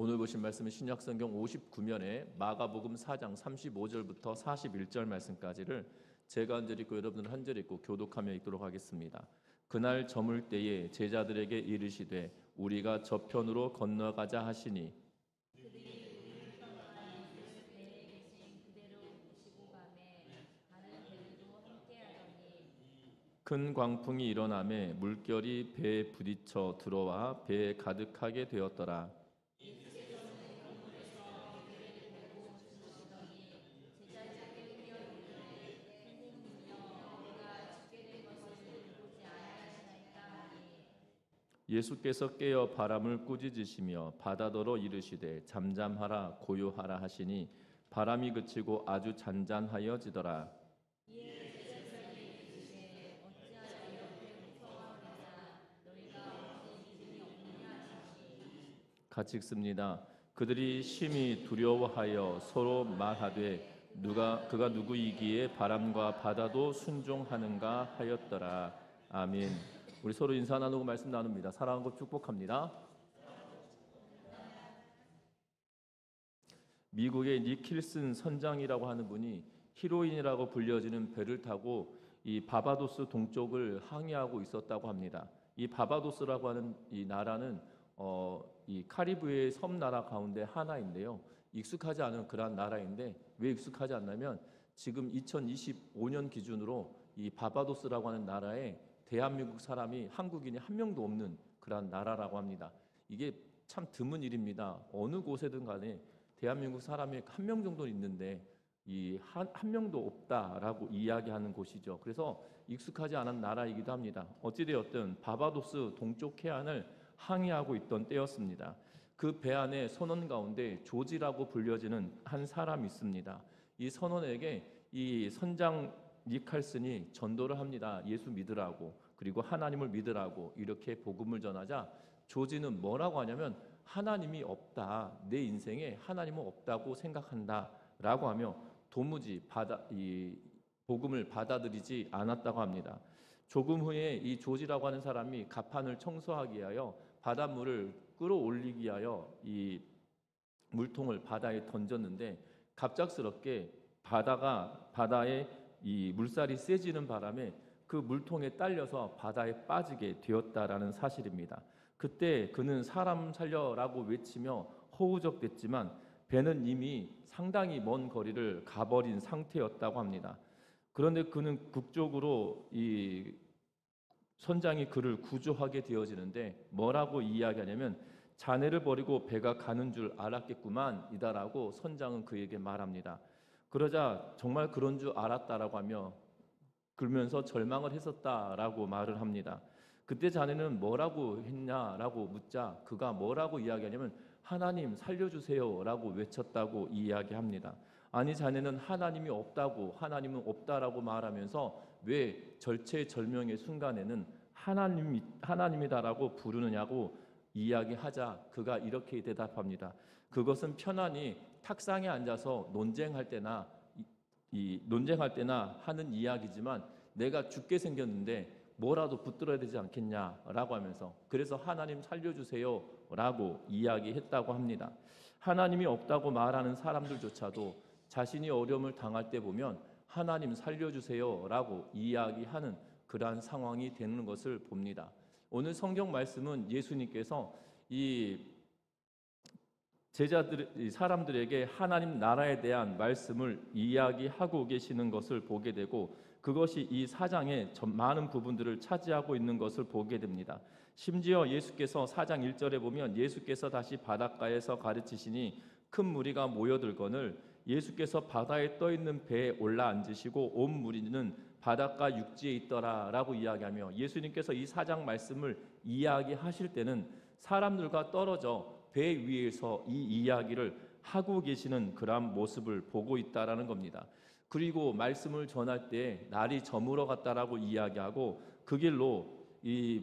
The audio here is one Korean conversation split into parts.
오늘 보신 말씀은 신약성경 59면에 마가복음 4장 35절부터 41절 말씀까지를 제가 한 절 읽고 여러분들 한 절 읽고 교독하며 읽도록 하겠습니다. 그날 저물 때에 제자들에게 이르시되 우리가 저편으로 건너가자 하시니 큰 광풍이 일어나매 물결이 배에 부딪혀 들어와 배에 가득하게 되었더라. 예수께서 깨어 바람을 꾸짖으시며 바다더러 이르시되 잠잠하라 고요하라 하시니 바람이 그치고 아주 잔잔하여지더라. 같이 읽습니다. 그들이 심히 두려워하여 서로 말하되 그가 누구이기에 바람과 바다도 순종하는가 하였더라. 아멘. 우리 서로 인사 나누고 말씀 나눕니다. 사랑하고 축복합니다. 미국의 니킬슨 선장이라고 하는 분이 히로인이라고 불려지는 배를 타고 이 바바도스 동쪽을 항해하고 있었다고 합니다. 이 바바도스라고 하는 이 나라는 이 카리브해 섬나라 가운데 하나인데요. 익숙하지 않은 그러한 나라인데 왜 익숙하지 않냐면 지금 2025년 기준으로 이 바바도스라고 하는 나라에 대한민국 사람이 한국인이 한 명도 없는 그러한 나라라고 합니다. 이게 참 드문 일입니다. 어느 곳에든 간에 대한민국 사람이 한 명 정도 있는데 이 한 명도 없다라고 이야기하는 곳이죠. 그래서 익숙하지 않은 나라이기도 합니다. 어찌되었든 바바도스 동쪽 해안을 항해하고 있던 때였습니다. 그 배 안에 선원 가운데 조지라고 불려지는 한 사람이 있습니다. 이 선원에게 이 선장 니칼슨이 전도를 합니다. 예수 믿으라고, 그리고 하나님을 믿으라고 이렇게 복음을 전하자 조지는 뭐라고 하냐면 하나님이 없다, 내 인생에 하나님은 없다고 생각한다 라고 하며 도무지 이 복음을 받아들이지 않았다고 합니다. 조금 후에 이 조지라고 하는 사람이 갑판을 청소하기 위하여 바닷물을 끌어올리기 위하여 이 물통을 바다에 던졌는데 갑작스럽게 바다에 이 물살이 세지는 바람에 그 물통에 딸려서 바다에 빠지게 되었다라는 사실입니다. 그때 그는 사람 살려라고 외치며 허우적댔지만 배는 이미 상당히 먼 거리를 가버린 상태였다고 합니다. 그런데 그는 극적으로 이 선장이 그를 구조하게 되어지는데 뭐라고 이야기하냐면 자네를 버리고 배가 가는 줄 알았겠구만 이다라고 선장은 그에게 말합니다. 그러자 정말 그런 줄 알았다라고 하며 그러면서 절망을 했었다라고 말을 합니다. 그때 자네는 뭐라고 했냐라고 묻자 그가 뭐라고 이야기하냐면 하나님 살려주세요라고 외쳤다고 이야기합니다. 아니 자네는 하나님이 없다고 하나님은 없다라고 말하면서 왜 절체절명의 순간에는 하나님이다라고 부르느냐고 이야기하자 그가 이렇게 대답합니다. 그것은 편안히 탁상에 앉아서 논쟁할 때나 하는 이야기지만 내가 죽게 생겼는데 뭐라도 붙들어야 되지 않겠냐라고 하면서 그래서 하나님 살려주세요라고 이야기했다고 합니다. 하나님이 없다고 말하는 사람들조차도 자신이 어려움을 당할 때 보면 하나님 살려주세요라고 이야기하는 그러한 상황이 되는 것을 봅니다. 오늘 성경 말씀은 예수님께서 이 사람들에게 하나님 나라에 대한 말씀을 이야기하고 계시는 것을 보게 되고 그것이 이 4장의 많은 부분들을 차지하고 있는 것을 보게 됩니다. 심지어 예수께서 4장 1절에 보면 예수께서 다시 바닷가에서 가르치시니 큰 무리가 모여들거늘 예수께서 바다에 떠있는 배에 올라앉으시고 온 무리는 바닷가 육지에 있더라라고 이야기하며 예수님께서 이 4장 말씀을 이야기하실 때는 사람들과 떨어져 배 위에서 이 이야기를 하고 계시는 그러한 모습을 보고 있다라는 겁니다. 그리고 말씀을 전할 때 날이 저물어 갔다라고 이야기하고 그 길로 이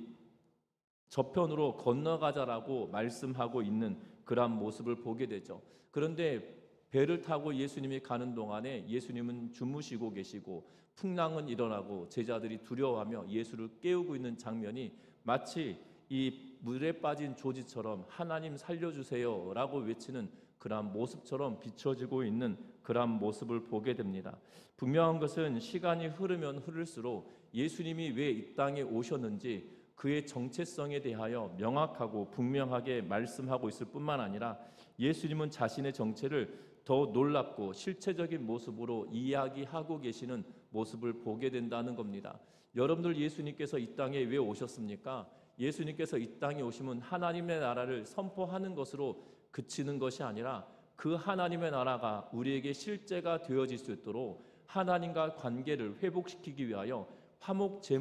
저편으로 건너가자라고 말씀하고 있는 그러한 모습을 보게 되죠. 그런데 배를 타고 예수님이 가는 동안에 예수님은 주무시고 계시고 풍랑은 일어나고 제자들이 두려워하며 예수를 깨우고 있는 장면이 마치 이 물에 빠진 조지처럼 하나님 살려주세요라고 외치는 그러한 모습처럼 비춰지고 있는 그러한 모습을 보게 됩니다. 분명한 것은 시간이 흐르면 흐를수록 예수님이 왜 이 땅에 오셨는지 그의 정체성에 대하여 명확하고 분명하게 말씀하고 있을 뿐만 아니라 예수님은 자신의 정체를 더 놀랍고 실체적인 모습으로 이야기하고 계시는 모습을 보게 된다는 겁니다. 여러분들, 예수님께서 이 땅에 왜 오셨습니까? 예수님께서 이 땅에 오시면 하나님의 나라를 선포하는 것으로 그치는 것이 아니라 그 하나님의 나라가 우리에게 실제가 되어질 수 있도록 하나님과 관계를 회복시키기 위하여 화목케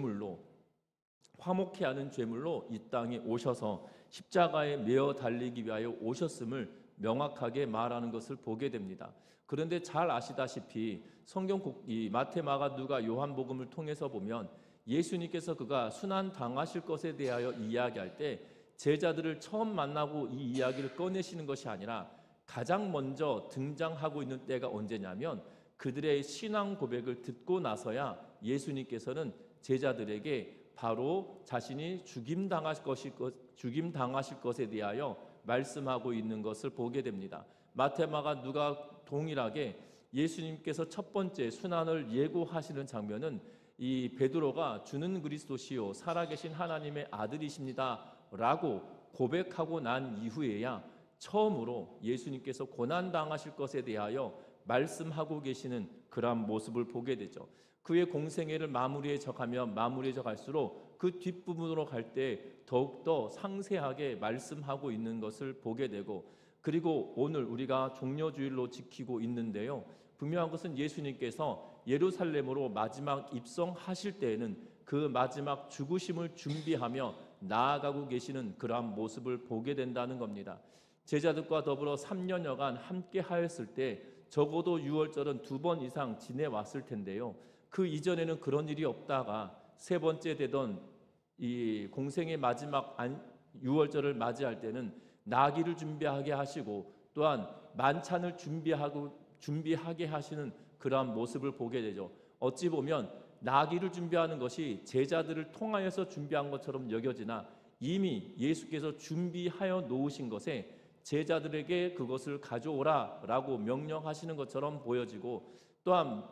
하는 제물로 이 땅에 오셔서 십자가에 매어 달리기 위하여 오셨음을 명확하게 말하는 것을 보게 됩니다. 그런데 잘 아시다시피 성경 이 마태, 마가, 누가, 요한복음을 통해서 보면 예수님께서 그가 순환 당하실 것에 대하여 이야기할 때 제자들을 처음 만나고 이 이야기를 꺼내시는 것이 아니라 가장 먼저 등장하고 있는 때가 언제냐면 그들의 신앙 고백을 듣고 나서야 예수님께서는 제자들에게 바로 자신이 죽임 당하실 것에 대하여 말씀하고 있는 것을 보게 됩니다. 마태, 마가, 누가 동일하게 예수님께서 첫 번째 순환을 예고하시는 장면은 이 베드로가 주는 그리스도시요 살아계신 하나님의 아들이십니다 라고 고백하고 난 이후에야 처음으로 예수님께서 고난당하실 것에 대하여 말씀하고 계시는 그러한 모습을 보게 되죠. 그의 공생애를 마무리해 갈수록 그 뒷부분으로 갈 때 더욱더 상세하게 말씀하고 있는 것을 보게 되고, 그리고 오늘 우리가 종려주일로 지키고 있는데요, 분명한 것은 예수님께서 예루살렘으로 마지막 입성하실 때에는 그 마지막 죽으심을 준비하며 나아가고 계시는 그러한 모습을 보게 된다는 겁니다. 제자들과 더불어 3년여간 함께 하였을 때 적어도 유월절은 2번 이상 지내왔을 텐데요, 그 이전에는 그런 일이 없다가 세 번째 되던 이 공생의 마지막 유월절을 맞이할 때는 나귀를 준비하게 하시고 또한 만찬을 준비하게 하시는 그러한 모습을 보게 되죠. 어찌 보면 나귀를 준비하는 것이 제자들을 통하여서 준비한 것처럼 여겨지나 이미 예수께서 준비하여 놓으신 것에 제자들에게 그것을 가져오라 라고 명령하시는 것처럼 보여지고, 또한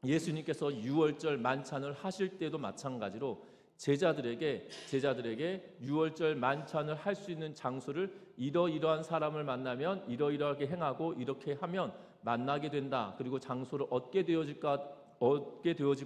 예수님께서 유월절 만찬을 하실 때도 마찬가지로 제자들에게 유월절 만찬을 할 수 있는 장소를 이러이러한 사람을 만나면 이러이러하게 행하고 이렇게 하면 만나게 된다, 그리고 장소를 얻게 되어질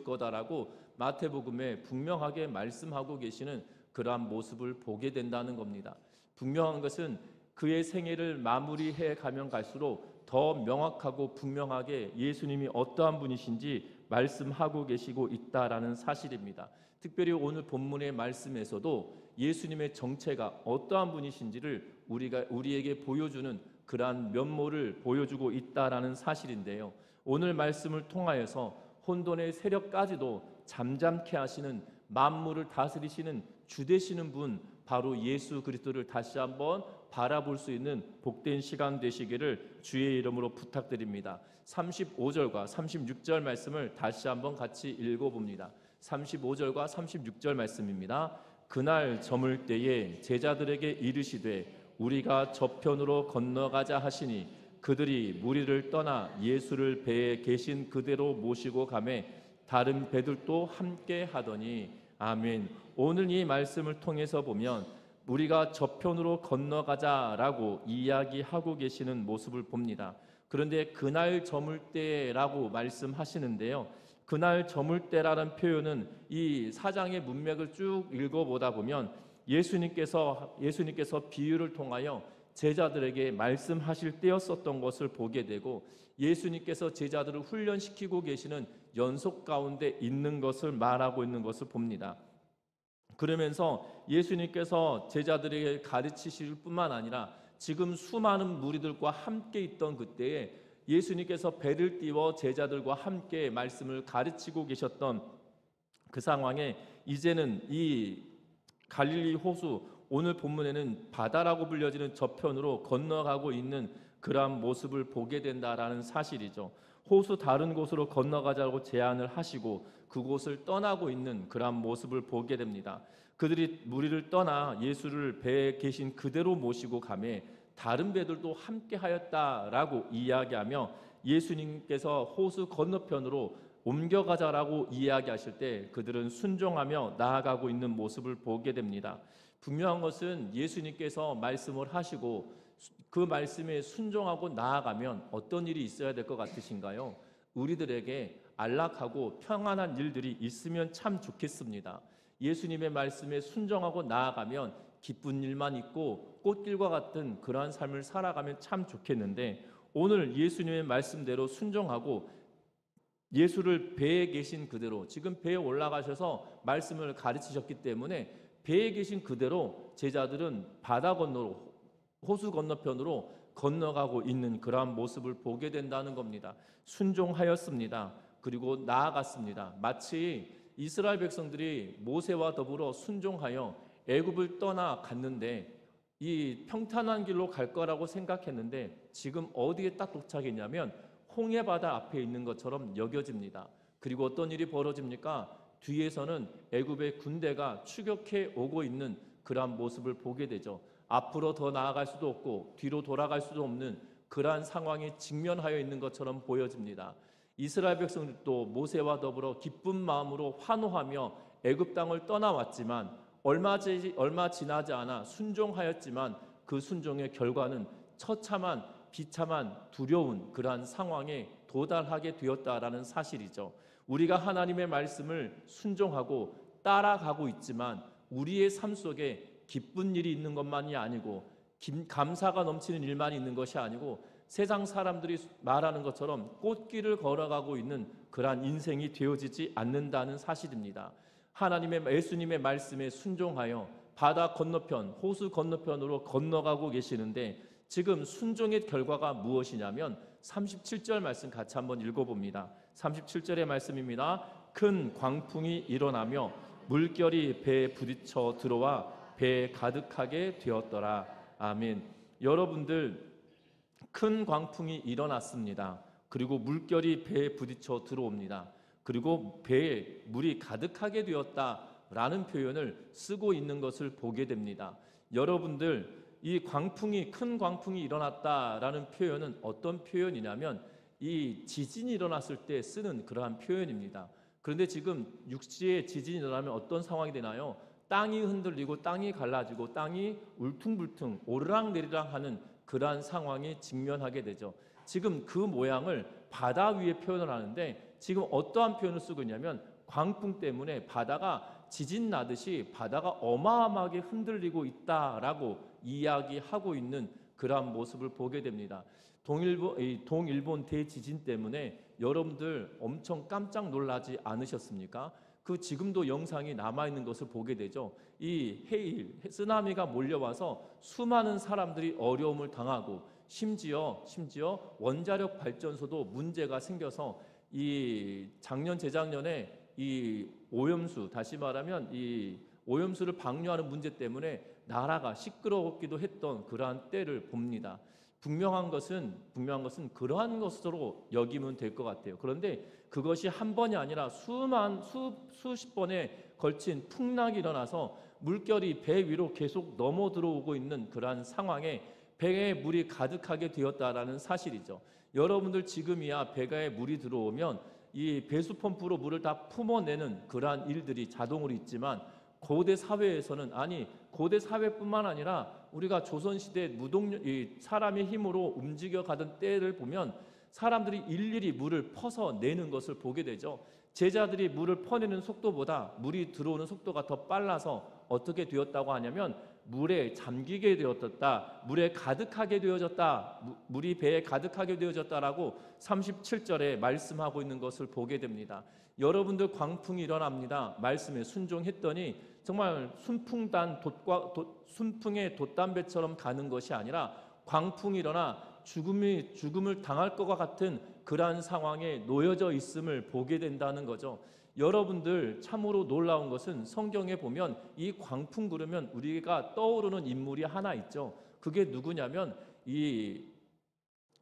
거다라고 마태복음에 분명하게 말씀하고 계시는 그러한 모습을 보게 된다는 겁니다. 분명한 것은 그의 생애를 마무리해 가면 갈수록 더 명확하고 분명하게 예수님이 어떠한 분이신지 말씀하고 계시고 있다라는 사실입니다. 특별히 오늘 본문의 말씀에서도 예수님의 정체가 어떠한 분이신지를 우리에게 보여주는 그러한 면모를 보여주고 있다라는 사실인데요, 오늘 말씀을 통하여서 혼돈의 세력까지도 잠잠케 하시는, 만물을 다스리시는 주 되시는 분, 바로 예수 그리스도를 다시 한번 바라볼 수 있는 복된 시간 되시기를 주의 이름으로 부탁드립니다. 35절과 36절 말씀을 다시 한번 같이 읽어봅니다. 35절과 36절 말씀입니다. 그날 저물 때에 제자들에게 이르시되 우리가 저편으로 건너가자 하시니 그들이 무리를 떠나 예수를 배에 계신 그대로 모시고 가매 다른 배들도 함께 하더니. 아멘. 오늘 이 말씀을 통해서 보면 우리가 저편으로 건너가자라고 이야기하고 계시는 모습을 봅니다. 그런데 그날 저물 때라고 말씀하시는데요, 그날 저물 때라는 표현은 이 사장의 문맥을 쭉 읽어보다 보면 예수님께서 비유를 통하여 제자들에게 말씀하실 때였었던 것을 보게 되고, 예수님께서 제자들을 훈련시키고 계시는 연속 가운데 있는 것을 말하고 있는 것을 봅니다. 그러면서 예수님께서 제자들에게 가르치실 뿐만 아니라 지금 수많은 무리들과 함께 있던 그때에 예수님께서 배를 띄워 제자들과 함께 말씀을 가르치고 계셨던 그 상황에 이제는 이 갈릴리 호수, 오늘 본문에는 바다라고 불려지는 저편으로 건너가고 있는 그러한 모습을 보게 된다라는 사실이죠. 호수 다른 곳으로 건너가자고 제안을 하시고 그곳을 떠나고 있는 그러한 모습을 보게 됩니다. 그들이 무리를 떠나 예수를 배에 계신 그대로 모시고 가매 다른 배들도 함께 하였다라고 이야기하며 예수님께서 호수 건너편으로 옮겨가자라고 이야기하실 때 그들은 순종하며 나아가고 있는 모습을 보게 됩니다. 분명한 것은 예수님께서 말씀을 하시고 그 말씀에 순종하고 나아가면 어떤 일이 있어야 될 것 같으신가요? 우리들에게 안락하고 평안한 일들이 있으면 참 좋겠습니다. 예수님의 말씀에 순종하고 나아가면 기쁜 일만 있고 꽃길과 같은 그러한 삶을 살아가면 참 좋겠는데, 오늘 예수님의 말씀대로 순종하고 예수를 배에 계신 그대로, 지금 배에 올라가셔서 말씀을 가르치셨기 때문에 배에 계신 그대로 제자들은 바다 건너로, 호수 건너편으로 건너가고 있는 그러한 모습을 보게 된다는 겁니다. 순종하였습니다. 그리고 나아갔습니다. 마치 이스라엘 백성들이 모세와 더불어 순종하여 애굽을 떠나갔는데 이 평탄한 길로 갈 거라고 생각했는데 지금 어디에 딱 도착했냐면 홍해 바다 앞에 있는 것처럼 여겨집니다. 그리고 어떤 일이 벌어집니까? 뒤에서는 애굽의 군대가 추격해 오고 있는 그러한 모습을 보게 되죠. 앞으로 더 나아갈 수도 없고 뒤로 돌아갈 수도 없는 그러한 상황에 직면하여 있는 것처럼 보여집니다. 이스라엘 백성들도 모세와 더불어 기쁜 마음으로 환호하며 애굽 땅을 떠나왔지만 얼마 지나지 않아 순종하였지만 그 순종의 결과는 처참한 비참한 두려운 그러한 상황에 도달하게 되었다라는 사실이죠. 우리가 하나님의 말씀을 순종하고 따라가고 있지만 우리의 삶 속에 기쁜 일이 있는 것만이 아니고 감사가 넘치는 일만 있는 것이 아니고 세상 사람들이 말하는 것처럼 꽃길을 걸어가고 있는 그러한 인생이 되어지지 않는다는 사실입니다. 예수님의 말씀에 순종하여 바다 건너편, 호수 건너편으로 건너가고 계시는데 지금 순종의 결과가 무엇이냐면 37절 말씀 같이 한번 읽어봅니다. 37절의 말씀입니다. 큰 광풍이 일어나며 물결이 배에 부딪혀 들어와 배에 가득하게 되었더라. 아멘. 여러분들, 큰 광풍이 일어났습니다. 그리고 물결이 배에 부딪혀 들어옵니다. 그리고 배에 물이 가득하게 되었다라는 표현을 쓰고 있는 것을 보게 됩니다. 여러분들, 이 큰 광풍이 일어났다라는 표현은 어떤 표현이냐면 이 지진이 일어났을 때 쓰는 그러한 표현입니다. 그런데 지금 육지에 지진이 일어나면 어떤 상황이 되나요? 땅이 흔들리고 땅이 갈라지고 땅이 울퉁불퉁 오르락내리락 하는 그러한 상황에 직면하게 되죠. 지금 그 모양을 바다 위에 표현을 하는데 지금 어떠한 표현을 쓰고 있냐면 광풍 때문에 바다가 지진 나듯이 바다가 어마어마하게 흔들리고 있다라고 이야기하고 있는 그러한 모습을 보게 됩니다. 동일본 대지진 때문에 여러분들 엄청 깜짝 놀라지 않으셨습니까? 지금도 영상이 남아있는 것을 보게 되죠. 이 쓰나미가 몰려와서 수많은 사람들이 어려움을 당하고 심지어 원자력 발전소도 문제가 생겨서 작년 재작년에 이 오염수, 다시 말하면 이 오염수를 방류하는 문제 때문에 나라가 시끄럽기도 했던 그러한 때를 봅니다. 분명한 것은 그러한 것으로 여기면 될 것 같아요. 그런데 그것이 한 번이 아니라 수십 번에 걸친 풍랑이 일어나서 물결이 배 위로 계속 넘어 들어오고 있는 그러한 상황에 배에 물이 가득하게 되었다라는 사실이죠. 여러분들 지금이야 배가에 물이 들어오면 이 배수 펌프로 물을 다 품어내는 그러한 일들이 자동으로 있지만 고대 사회에서는 고대 사회뿐만 아니라 우리가 조선시대 사람의 힘으로 움직여 가던 때를 보면 사람들이 일일이 물을 퍼서 내는 것을 보게 되죠. 제자들이 물을 퍼내는 속도보다 물이 들어오는 속도가 더 빨라서 어떻게 되었다고 하냐면 물에 잠기게 되어졌다, 물에 가득하게 되어졌다, 물이 배에 가득하게 되어졌다라고 37절에 말씀하고 있는 것을 보게 됩니다. 여러분들 광풍이 일어납니다. 말씀에 순종했더니 정말 순풍의 돛담배처럼 가는 것이 아니라 광풍이 일어나 죽음을 당할 것과 같은 그러한 상황에 놓여져 있음을 보게 된다는 거죠. 여러분들 참으로 놀라운 것은 성경에 보면 이 광풍 그러면 우리가 떠오르는 인물이 하나 있죠. 그게 누구냐면 이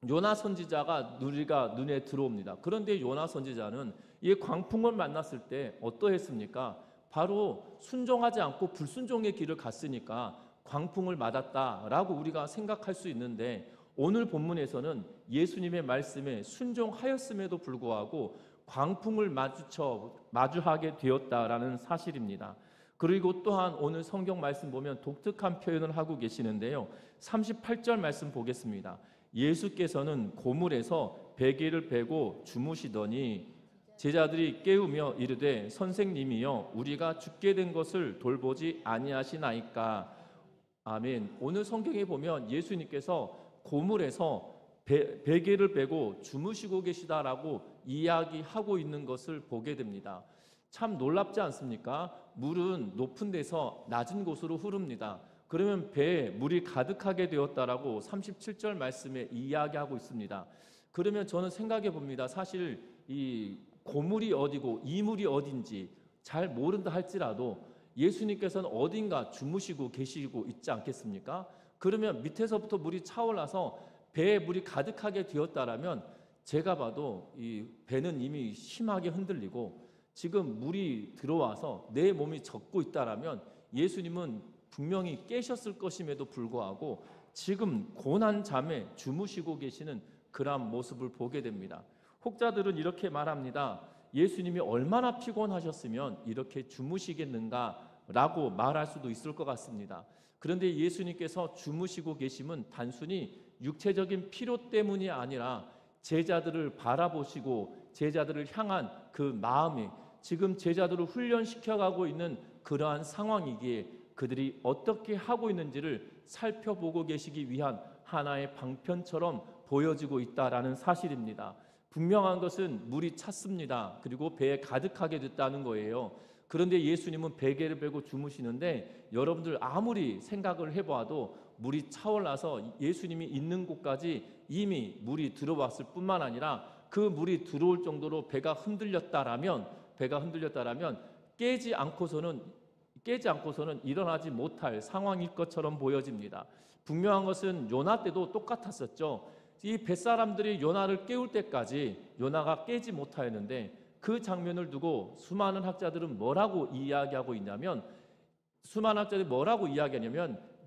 요나 선지자가 우리가 눈에 들어옵니다. 그런데 요나 선지자는 이 광풍을 만났을 때 어떠했습니까? 바로 순종하지 않고 불순종의 길을 갔으니까 광풍을 맞았다라고 우리가 생각할 수 있는데, 오늘 본문에서는 예수님의 말씀에 순종하였음에도 불구하고 광풍을 마주하게 되었다라는 사실입니다. 그리고 또한 오늘 성경 말씀 보면 독특한 표현을 하고 계시는데요. 38절 말씀 보겠습니다. 예수께서는 고물에서 베개를 베고 주무시더니 제자들이 깨우며 이르되 선생님이여 우리가 죽게 된 것을 돌보지 아니하시나이까. 아멘. 오늘 성경에 보면 예수님께서 고물에서 베개를 베고 주무시고 계시다라고 이야기하고 있는 것을 보게 됩니다. 참 놀랍지 않습니까? 물은 높은 데서 낮은 곳으로 흐릅니다. 그러면 배에 물이 가득하게 되었다라고 37절 말씀에 이야기하고 있습니다. 그러면 저는 생각해 봅니다. 사실 이 고물이 어디고 이물이 어딘지 잘 모른다 할지라도 예수님께서는 어딘가 주무시고 계시고 있지 않겠습니까? 그러면 밑에서부터 물이 차올라서 배에 물이 가득하게 되었다라면 제가 봐도 이 배는 이미 심하게 흔들리고 지금 물이 들어와서 내 몸이 젖고 있다라면 예수님은 분명히 깨셨을 것임에도 불구하고 지금 고난 잠에 주무시고 계시는 그러한 모습을 보게 됩니다. 혹자들은 이렇게 말합니다. 예수님이 얼마나 피곤하셨으면 이렇게 주무시겠는가라고 말할 수도 있을 것 같습니다. 그런데 예수님께서 주무시고 계심은 단순히 육체적인 피로 때문이 아니라 제자들을 바라보시고 제자들을 향한 그 마음이 지금 제자들을 훈련시켜가고 있는 그러한 상황이기에 그들이 어떻게 하고 있는지를 살펴보고 계시기 위한 하나의 방편처럼 보여지고 있다라는 사실입니다. 분명한 것은 물이 찼습니다. 그리고 배에 가득하게 됐다는 거예요. 그런데 예수님은 베개를 베고 주무시는데 여러분들 아무리 생각을 해봐도 물이 차올라서 예수님이 있는 곳까지 이미 물이 들어왔을 뿐만 아니라 그 물이 들어올 정도로 배가 흔들렸다라면 깨지 않고서는 일어나지 못할 상황일 것처럼 보여집니다. 분명한 것은 요나 때도 똑같았었죠. 이 뱃사람들이 요나를 깨울 때까지 요나가 깨지 못하였는데 그 장면을 두고 수많은 학자들은 뭐라고 이야기하고 있냐면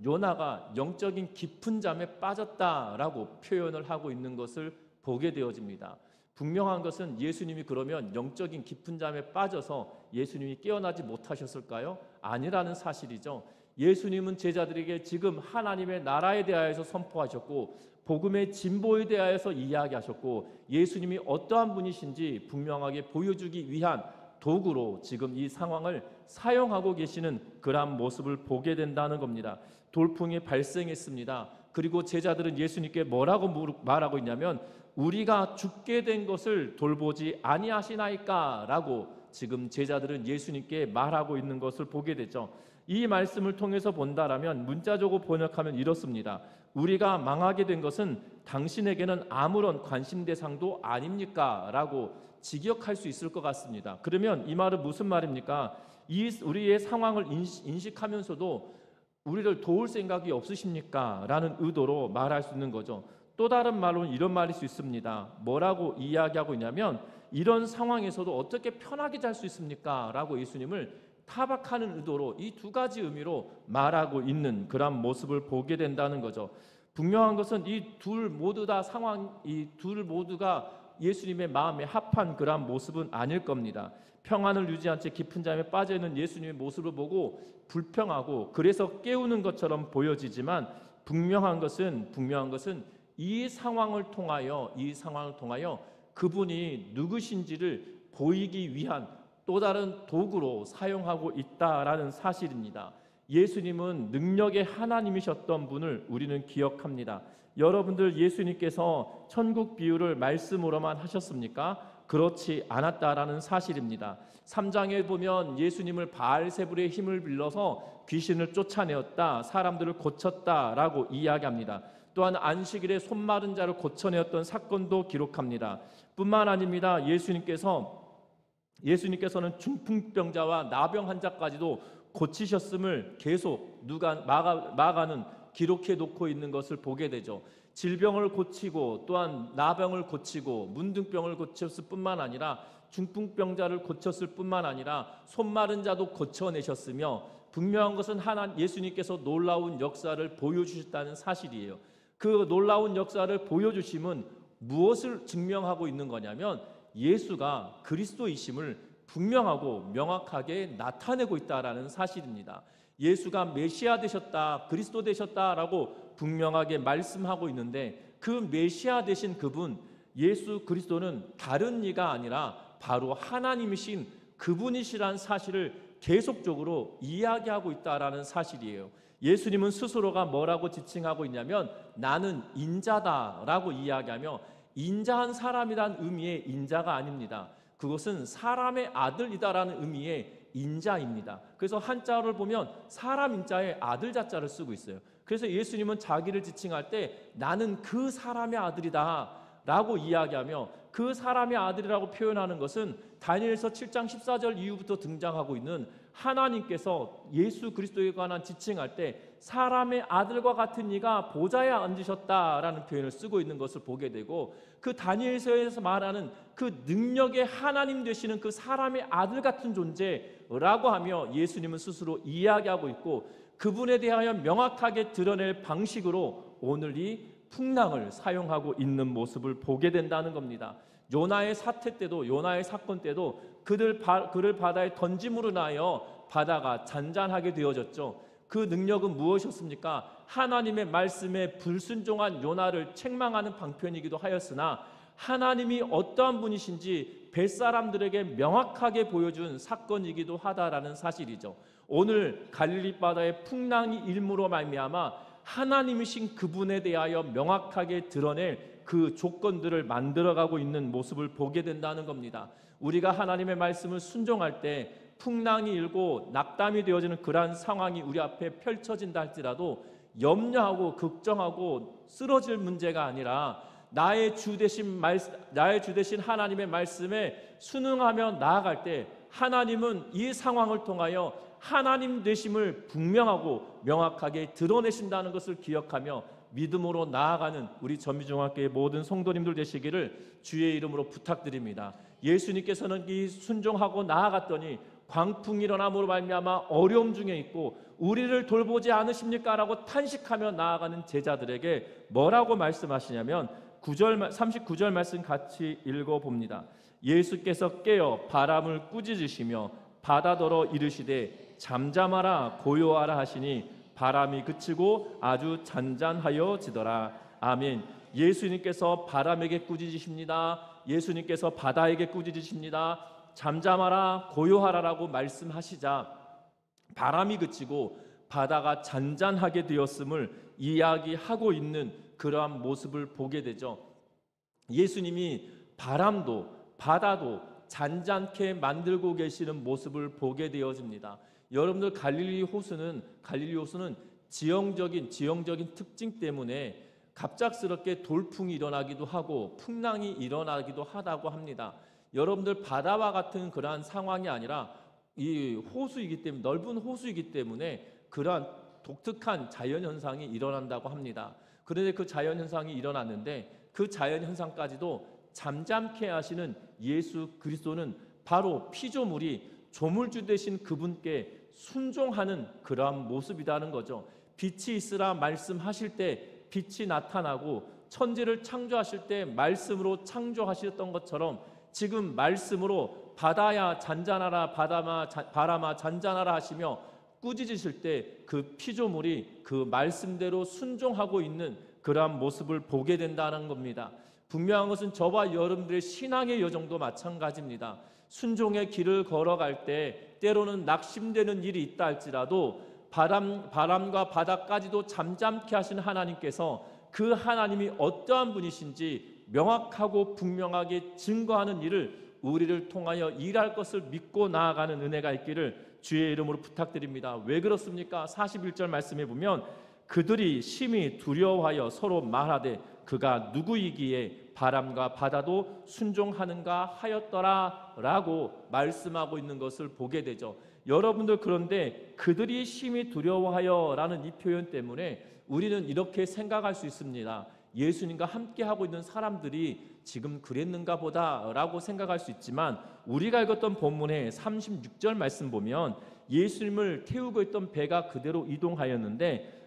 요나가 영적인 깊은 잠에 빠졌다라고 표현을 하고 있는 것을 보게 되어집니다. 분명한 것은 예수님이 그러면 영적인 깊은 잠에 빠져서 예수님이 깨어나지 못하셨을까요? 아니라는 사실이죠. 예수님은 제자들에게 지금 하나님의 나라에 대하여서 선포하셨고 복음의 진보에 대하여서 이야기하셨고 예수님이 어떠한 분이신지 분명하게 보여주기 위한 도구로 지금 이 상황을 사용하고 계시는 그러한 모습을 보게 된다는 겁니다. 돌풍이 발생했습니다. 그리고 제자들은 예수님께 뭐라고 말하고 있냐면 우리가 죽게 된 것을 돌보지 아니하시나이까 라고 지금 제자들은 예수님께 말하고 있는 것을 보게 되죠. 이 말씀을 통해서 본다라면 문자적으로 번역하면 이렇습니다. 우리가 망하게 된 것은 당신에게는 아무런 관심 대상도 아닙니까? 라고 직역할 수 있을 것 같습니다. 그러면 이 말은 무슨 말입니까? 우리의 상황을 인식하면서도 우리를 도울 생각이 없으십니까? 라는 의도로 말할 수 있는 거죠. 또 다른 말로는 이런 말일 수 있습니다. 뭐라고 이야기하고 있냐면 이런 상황에서도 어떻게 편하게 잘 수 있습니까? 라고 예수님을 타박하는 의도로 이 두 가지 의미로 말하고 있는 그런 모습을 보게 된다는 거죠. 분명한 것은 이 둘 모두가 예수님의 마음에 합한 그런 모습은 아닐 겁니다. 평안을 유지한 채 깊은 잠에 빠져 있는 예수님의 모습을 보고 불평하고 그래서 깨우는 것처럼 보여지지만 분명한 것은 이 상황을 통하여 그분이 누구신지를 보이기 위한 또 다른 도구로 사용하고 있다라는 사실입니다. 예수님은 능력의 하나님이셨던 분을 우리는 기억합니다. 여러분들 예수님께서 천국 비유를 말씀으로만 하셨습니까? 그렇지 않았다라는 사실입니다. 3장에 보면 예수님을 바알세불의 힘을 빌려서 귀신을 쫓아내었다, 사람들을 고쳤다라고 이야기합니다. 또한 안식일에 손 마른 자를 고쳐내었던 사건도 기록합니다. 뿐만 아닙니다. 예수님께서는 중풍병자와 나병 환자까지도 고치셨음을 계속 마가는 기록해 놓고 있는 것을 보게 되죠. 질병을 고치고 또한 나병을 고치고 문둥병을 고쳤을 뿐만 아니라 중풍병자를 고쳤을 뿐만 아니라 손 마른 자도 고쳐내셨으며 분명한 것은 예수님께서 놀라운 역사를 보여주셨다는 사실이에요. 그 놀라운 역사를 보여주심은 무엇을 증명하고 있는 거냐면 예수가 그리스도이심을 분명하고 명확하게 나타내고 있다라는 사실입니다. 예수가 메시아 되셨다, 그리스도 되셨다라고 분명하게 말씀하고 있는데 그 메시아 되신 그분 예수 그리스도는 다른 이가 아니라 바로 하나님이신 그분이시란 사실을 계속적으로 이야기하고 있다라는 사실이에요. 예수님은 스스로가 뭐라고 지칭하고 있냐면 나는 인자다라고 이야기하며 인자한 사람이란 의미의 인자가 아닙니다. 그것은 사람의 아들이다라는 의미의 인자입니다. 그래서 한자를 보면 사람 인자에 아들 자자를 쓰고 있어요. 그래서 예수님은 자기를 지칭할 때 나는 그 사람의 아들이다 라고 이야기하며 그 사람의 아들이라고 표현하는 것은 다니엘서 7장 14절 이후부터 등장하고 있는 하나님께서 예수 그리스도에 관한 지칭할 때 사람의 아들과 같은 이가 보좌에 앉으셨다라는 표현을 쓰고 있는 것을 보게 되고 그 다니엘서에서 말하는 그 능력의 하나님 되시는 그 사람의 아들 같은 존재라고 하며 예수님은 스스로 이야기하고 있고 그분에 대하여 명확하게 드러낼 방식으로 오늘 이 풍랑을 사용하고 있는 모습을 보게 된다는 겁니다. 요나의 사태 때도 요나의 사건 때도 그를 바다에 던짐으로 인하여 바다가 잔잔하게 되어졌죠. 그 능력은 무엇이었습니까? 하나님의 말씀에 불순종한 요나를 책망하는 방편이기도 하였으나 하나님이 어떠한 분이신지 뱃사람들에게 명확하게 보여준 사건이기도 하다라는 사실이죠. 오늘 갈릴리 바다의 풍랑이 일므로 말미암아 하나님이신 그분에 대하여 명확하게 드러낼 그 조건들을 만들어가고 있는 모습을 보게 된다는 겁니다. 우리가 하나님의 말씀을 순종할 때 풍랑이 일고 낙담이 되어지는 그러한 상황이 우리 앞에 펼쳐진다 할지라도 염려하고 걱정하고 쓰러질 문제가 아니라 나의 주 되신 하나님의 말씀에 순응하며 나아갈 때 하나님은 이 상황을 통하여 하나님 되심을 분명하고 명확하게 드러내신다는 것을 기억하며 믿음으로 나아가는 우리 전미중학교의 모든 성도님들 되시기를 주의 이름으로 부탁드립니다. 예수님께서는 이 순종하고 나아갔더니 광풍이 일어남으로 말미암아 어려움 중에 있고 우리를 돌보지 않으십니까? 라고 탄식하며 나아가는 제자들에게 뭐라고 말씀하시냐면 39절 말씀 같이 읽어봅니다. 예수께서 깨어 바람을 꾸짖으시며 바다더러 이르시되 잠잠하라 고요하라 하시니 바람이 그치고 아주 잔잔하여지더라. 아멘. 예수님께서 바람에게 꾸짖으십니다. 예수님께서 바다에게 꾸짖으십니다. 잠잠하라 고요하라라고 말씀하시자 바람이 그치고 바다가 잔잔하게 되었음을 이야기하고 있는 그러한 모습을 보게 되죠. 예수님이 바람도 바다도 잔잔케 만들고 계시는 모습을 보게 되어집니다. 여러분들 갈릴리 호수는 지형적인 특징 때문에 갑작스럽게 돌풍이 일어나기도 하고 풍랑이 일어나기도 하다고 합니다. 여러분들 바다와 같은 그러한 상황이 아니라 이 호수이기 때문에 넓은 호수이기 때문에 그러한 독특한 자연 현상이 일어난다고 합니다. 그런데 그 자연 현상이 일어났는데 그 자연 현상까지도 잠잠케 하시는 예수 그리스도는 바로 피조물이 조물주 되신 그분께 순종하는 그러한 모습이라는 거죠. 빛이 있으라 말씀하실 때 빛이 나타나고 천지를 창조하실 때 말씀으로 창조하셨던 것처럼 지금 말씀으로 바다야 잔잔하라 바람아 잔잔하라 하시며 꾸짖으실 때 그 피조물이 그 말씀대로 순종하고 있는 그러한 모습을 보게 된다는 겁니다. 분명한 것은 저와 여러분들의 신앙의 여정도 마찬가지입니다. 순종의 길을 걸어갈 때 때로는 낙심되는 일이 있다 할지라도 바람과 바다까지도 잠잠케 하신 하나님께서 그 하나님이 어떠한 분이신지 명확하고 분명하게 증거하는 일을 우리를 통하여 일할 것을 믿고 나아가는 은혜가 있기를 주의 이름으로 부탁드립니다. 왜 그렇습니까? 41절 말씀에 보면 그들이 심히 두려워하여 서로 말하되 그가 누구이기에 바람과 바다도 순종하는가 하였더라 라고 말씀하고 있는 것을 보게 되죠. 여러분들 그런데 그들이 심히 두려워하여 라는 이 표현 때문에 우리는 이렇게 생각할 수 있습니다. 예수님과 함께 하고 있는 사람들이 지금 그랬는가 보다라고 생각할 수 있지만, 우리가 읽었던 본문의 36절 말씀 보면 예수님을 태우고 있던 배가 그대로 이동하였는데,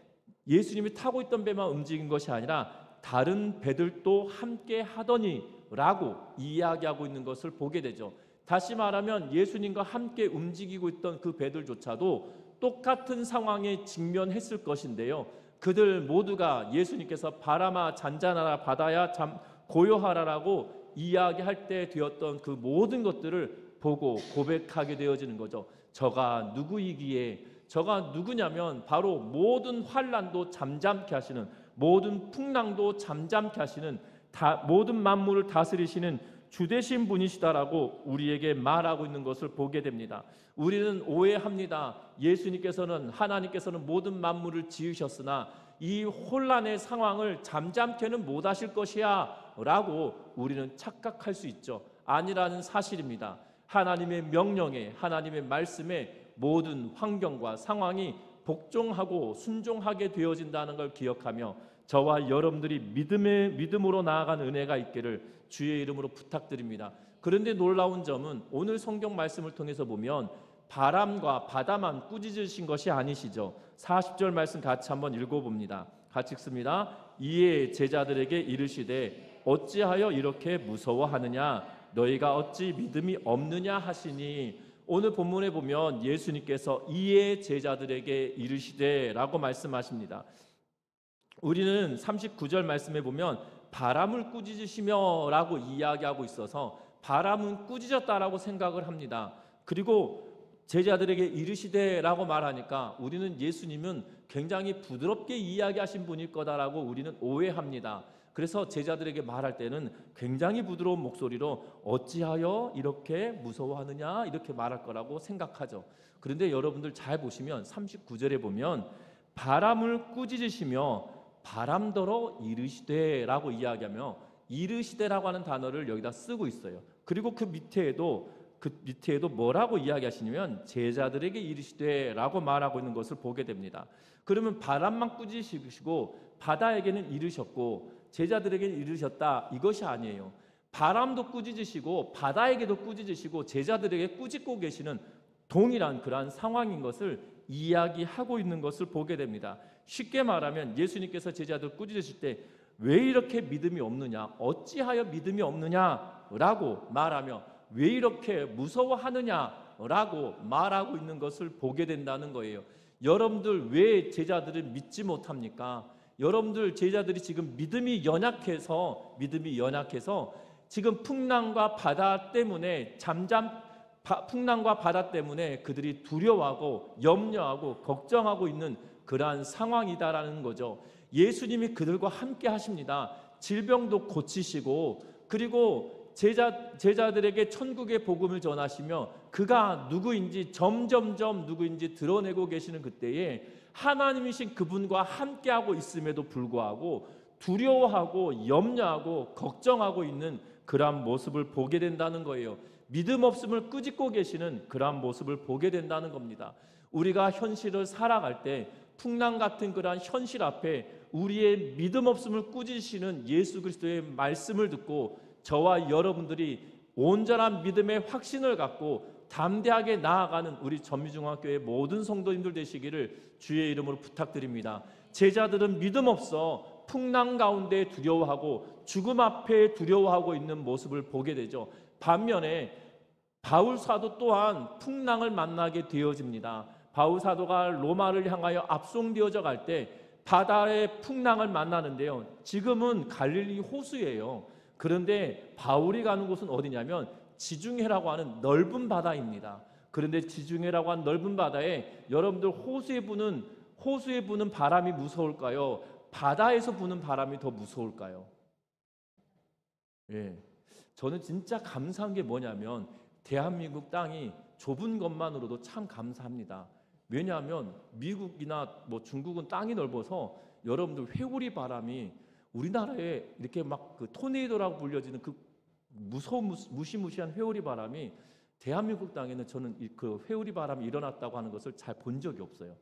예수님이 타고 있던 배만 움직인 것이 아니라 다른 배들도 함께 하더니라고 이야기하고 있는 것을 보게 되죠. 다시 말하면 예수님과 함께 움직이고 있던 그 배들조차도 똑같은 상황에 직면했을 것인데요, 그들 모두가 예수님께서 바람아 잔잔하라, 바다야 잠 고요하라라고 이야기할 때 되었던 그 모든 것들을 보고 고백하게 되어지는 거죠. 저가 누구이기에, 저가 누구냐면 바로 모든 환난도 잠잠케 하시는, 모든 풍랑도 잠잠케 하시는, 모든 만물을 다스리시는 주되신 분이시다라고 우리에게 말하고 있는 것을 보게 됩니다. 우리는 오해합니다. 예수님께서는, 하나님께서는 모든 만물을 지으셨으나 이 혼란의 상황을 잠잠케는 못하실 것이야 라고 우리는 착각할 수 있죠. 아니라는 사실입니다. 하나님의 명령에, 하나님의 말씀에 모든 환경과 상황이 복종하고 순종하게 되어진다는 걸 기억하며 저와 여러분들이 믿음으로 나아가는 은혜가 있기를 주의 이름으로 부탁드립니다. 그런데 놀라운 점은 오늘 성경 말씀을 통해서 보면 바람과 바다만 꾸짖으신 것이 아니시죠. 40절 말씀 같이 한번 읽어봅니다. 같이 읽습니다. 이에 제자들에게 이르시되 어찌하여 이렇게 무서워하느냐, 너희가 어찌 믿음이 없느냐 하시니, 오늘 본문에 보면 예수님께서 이에 제자들에게 이르시되 라고 말씀하십니다. 우리는 39절 말씀에 보면 바람을 꾸짖으시며 라고 이야기하고 있어서 바람은 꾸짖었다라고 생각을 합니다. 그리고 제자들에게 이르시되 라고 말하니까 우리는 예수님은 굉장히 부드럽게 이야기하신 분일 거다라고 우리는 오해합니다. 그래서 제자들에게 말할 때는 굉장히 부드러운 목소리로 어찌하여 이렇게 무서워하느냐 이렇게 말할 거라고 생각하죠. 그런데 여러분들 잘 보시면 39절에 보면 바람을 꾸짖으시며 바람더러 이르시되 라고 이야기하며 이르시되라고 하는 단어를 여기다 쓰고 있어요. 그리고 그 밑에에도 뭐라고 이야기하시냐면 제자들에게 이르시되 라고 말하고 있는 것을 보게 됩니다. 그러면 바람만 꾸짖으시고 바다에게는 이르셨고 제자들에게는 이르셨다, 이것이 아니에요. 바람도 꾸짖으시고 바다에게도 꾸짖으시고 제자들에게 꾸짖고 계시는 동일한 그러한 상황인 것을 이야기하고 있는 것을 보게 됩니다. 쉽게 말하면 예수님께서 제자들 꾸짖으실 때 왜 이렇게 믿음이 없느냐, 어찌하여 믿음이 없느냐라고 말하며 왜 이렇게 무서워하느냐라고 말하고 있는 것을 보게 된다는 거예요. 여러분들 왜 제자들을 믿지 못합니까? 여러분들 제자들이 지금 믿음이 연약해서 지금 풍랑과 바다 때문에 그들이 두려워하고 염려하고 걱정하고 있는 그러한 상황이다라는 거죠. 예수님이 그들과 함께 하십니다. 질병도 고치시고 그리고 제자들에게 천국의 복음을 전하시며 그가 누구인지 점점점 누구인지 드러내고 계시는 그때에 하나님이신 그분과 함께하고 있음에도 불구하고 두려워하고 염려하고 걱정하고 있는 그러한 모습을 보게 된다는 거예요. 믿음 없음을 꾸짖고 계시는 그러한 모습을 보게 된다는 겁니다. 우리가 현실을 살아갈 때 풍랑 같은 그러한 현실 앞에 우리의 믿음 없음을 꾸짖으시는 예수 그리스도의 말씀을 듣고 저와 여러분들이 온전한 믿음의 확신을 갖고 담대하게 나아가는 우리 전미중학교의 모든 성도님들 되시기를 주의 이름으로 부탁드립니다. 제자들은 믿음 없어 풍랑 가운데 두려워하고 죽음 앞에 두려워하고 있는 모습을 보게 되죠. 반면에 바울 사도 또한 풍랑을 만나게 되어집니다. 바울 사도가 로마를 향하여 압송되어져 갈 때 바다의 풍랑을 만나는데요, 지금은 갈릴리 호수예요. 그런데 바울이 가는 곳은 어디냐면 지중해라고 하는 넓은 바다입니다. 그런데 지중해라고 하는 넓은 바다에 여러분들 호수에 부는 바람이 무서울까요? 바다에서 부는 바람이 더 무서울까요? 예, 저는 진짜 감사한 게 뭐냐면 대한민국 땅이 좁은 것만으로도 참 감사합니다. 왜냐하면 미국이나 중국은 땅이 넓어서 여러분들 회오리 바람이 우리나라에 이렇게 막 그 토네이도라고 불려지는 그 무시무시한 회오리 바람이 대한민국 땅에는 저는 그 회오리 바람이 일어났다고 하는 것을 잘 본 적이 없어요.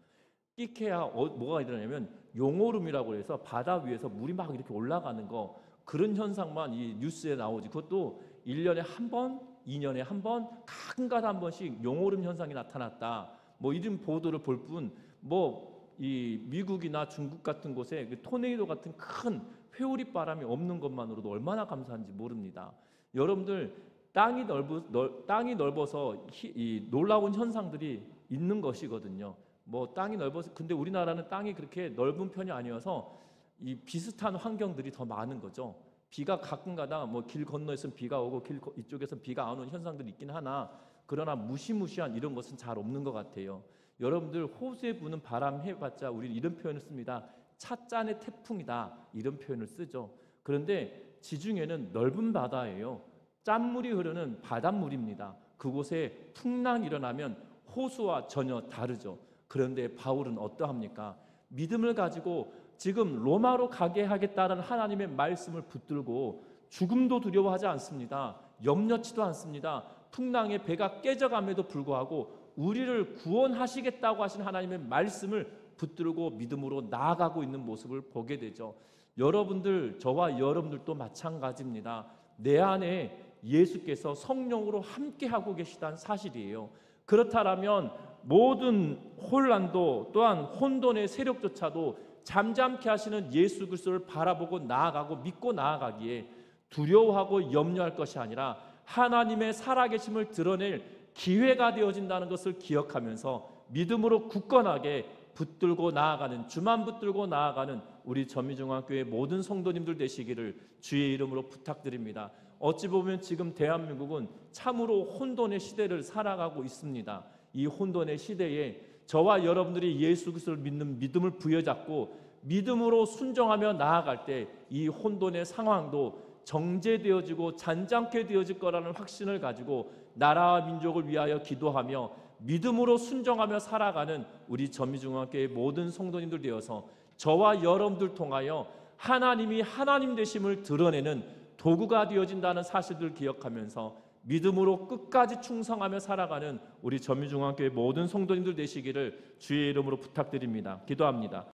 끼케야 뭐가 일어나냐면 용오름이라고 해서 바다 위에서 물이 막 이렇게 올라가는 거, 그런 현상만 이 뉴스에 나오지. 그것도 1년에 한 번, 2년에 한 번, 가끔가다 한 번씩 용오름 현상이 나타났다. 뭐 이런 보도를 볼 뿐, 뭐 이 미국이나 중국 같은 곳에 그 토네이도 같은 큰 회오리 바람이 없는 것만으로도 얼마나 감사한지 모릅니다. 여러분들, 땅이 넓어서 이 놀라운 현상들이 있는 것이거든요. 뭐 땅이 넓어서, 근데 우리나라는 땅이 그렇게 넓은 편이 아니어서 이 비슷한 환경들이 더 많은 거죠. 비가 가끔가다 뭐 길 건너에서는 비가 오고 이쪽에서 비가 안 오는 현상들이 있긴 하나, 그러나 무시무시한 이런 것은 잘 없는 것 같아요. 여러분들, 호수에 부는 바람 해봤자 우리는 이런 표현을 씁니다. 찻잔의 태풍이다, 이런 표현을 쓰죠. 그런데 지중해는 넓은 바다예요. 짠물이 흐르는 바닷물입니다. 그곳에 풍랑이 일어나면 호수와 전혀 다르죠. 그런데 바울은 어떠합니까? 믿음을 가지고 지금 로마로 가게 하겠다는 하나님의 말씀을 붙들고 죽음도 두려워하지 않습니다. 염려치도 않습니다. 풍랑에 배가 깨져감에도 불구하고 우리를 구원하시겠다고 하신 하나님의 말씀을 붙들고 믿음으로 나아가고 있는 모습을 보게 되죠. 여러분들, 저와 여러분들도 마찬가지입니다. 내 안에 예수께서 성령으로 함께하고 계시다는 사실이에요. 그렇다면 모든 혼란도, 또한 혼돈의 세력조차도 잠잠케 하시는 예수 그리스도를 바라보고 나아가고 믿고 나아가기에 두려워하고 염려할 것이 아니라 하나님의 살아계심을 드러낼 기회가 되어진다는 것을 기억하면서 믿음으로 굳건하게 붙들고 나아가는, 주만 붙들고 나아가는 우리 전미중앙교회 모든 성도님들 되시기를 주의 이름으로 부탁드립니다. 어찌 보면 지금 대한민국은 참으로 혼돈의 시대를 살아가고 있습니다. 이 혼돈의 시대에 저와 여러분들이 예수 그리스도를 믿는 믿음을 부여잡고 믿음으로 순종하며 나아갈 때 이 혼돈의 상황도 정제되어지고 잔잔케 되어질 거라는 확신을 가지고 나라와 민족을 위하여 기도하며 믿음으로 순종하며 살아가는 우리 전미중앙교회 모든 성도님들 되어서 저와 여러분들 통하여 하나님이 하나님 되심을 드러내는 도구가 되어진다는 사실을 기억하면서 믿음으로 끝까지 충성하며 살아가는 우리 전미중앙교회 모든 성도님들 되시기를 주의 이름으로 부탁드립니다. 기도합니다.